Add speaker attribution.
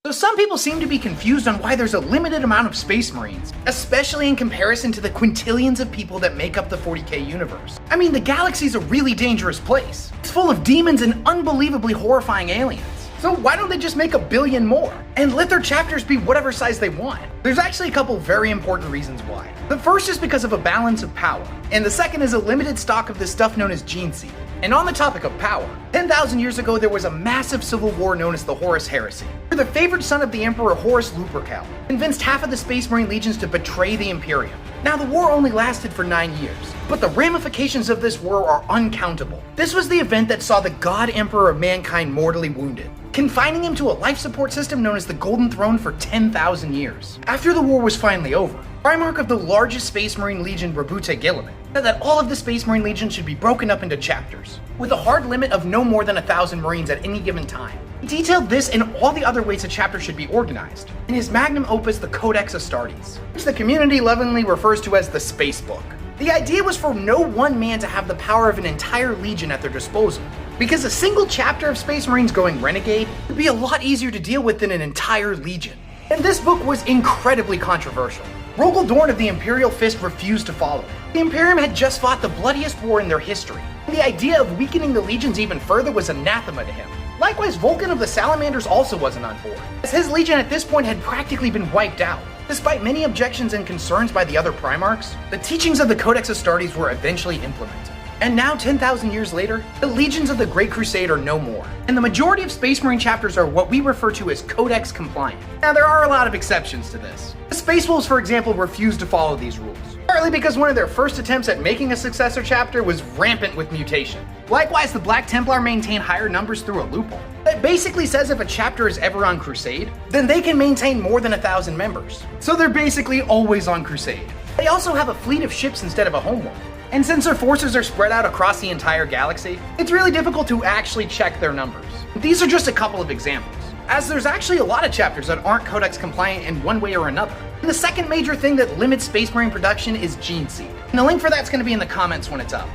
Speaker 1: So some people seem to be confused on why there's a limited amount of Space Marines, especially in comparison to the quintillions of people that make up the 40k universe. I mean, the galaxy's a really dangerous place. It's full of demons and unbelievably horrifying aliens. So why don't they just make a billion more, and let their chapters be whatever size they want? There's actually a couple very important reasons why. The first is because of a balance of power, and the second is a limited stock of this stuff known as gene seed. And on the topic of power, 10,000 years ago there was a massive civil war known as the Horus Heresy, where the favored son of the Emperor Horus Lupercal convinced half of the Space Marine legions to betray the Imperium. Now the war only lasted for 9 years, but the ramifications of this war are uncountable. This was the event that saw the God Emperor of mankind mortally wounded, confining him to a life support system known as the Golden Throne for 10,000 years. After the war was finally over, Primarch of the largest Space Marine Legion, Rabute Gilliman, said that all of the Space Marine Legions should be broken up into chapters, with a hard limit of no more than 1,000 Marines at any given time. He detailed this and all the other ways a chapter should be organized in his magnum opus, the Codex Astartes, which the community lovingly refers to as the Space Book. The idea was for no one man to have the power of an entire legion at their disposal, because a single chapter of Space Marines going renegade would be a lot easier to deal with than an entire legion. And this book was incredibly controversial. Rogel Dorn of the Imperial Fist refused to follow it. The Imperium had just fought the bloodiest war in their history, and the idea of weakening the legions even further was anathema to him. Likewise, Vulcan of the Salamanders also wasn't on board, as his legion at this point had practically been wiped out. Despite many objections and concerns by the other Primarchs, the teachings of the Codex Astartes were eventually implemented. And now, 10,000 years later, the legions of the Great Crusade are no more, and the majority of Space Marine chapters are what we refer to as Codex compliant. Now, there are a lot of exceptions to this. The Space Wolves, for example, refuse to follow these rules, partly because one of their first attempts at making a successor chapter was rampant with mutation. Likewise, the Black Templar maintain higher numbers through a loophole that basically says if a chapter is ever on crusade, then they can maintain more than 1,000 members. So they're basically always on crusade. They also have a fleet of ships instead of a homeworld. And since their forces are spread out across the entire galaxy, it's really difficult to actually check their numbers. These are just a couple of examples, as there's actually a lot of chapters that aren't Codex compliant in one way or another. And the second major thing that limits Space Marine production is gene seed. And the link for that's going to be in the comments when it's up.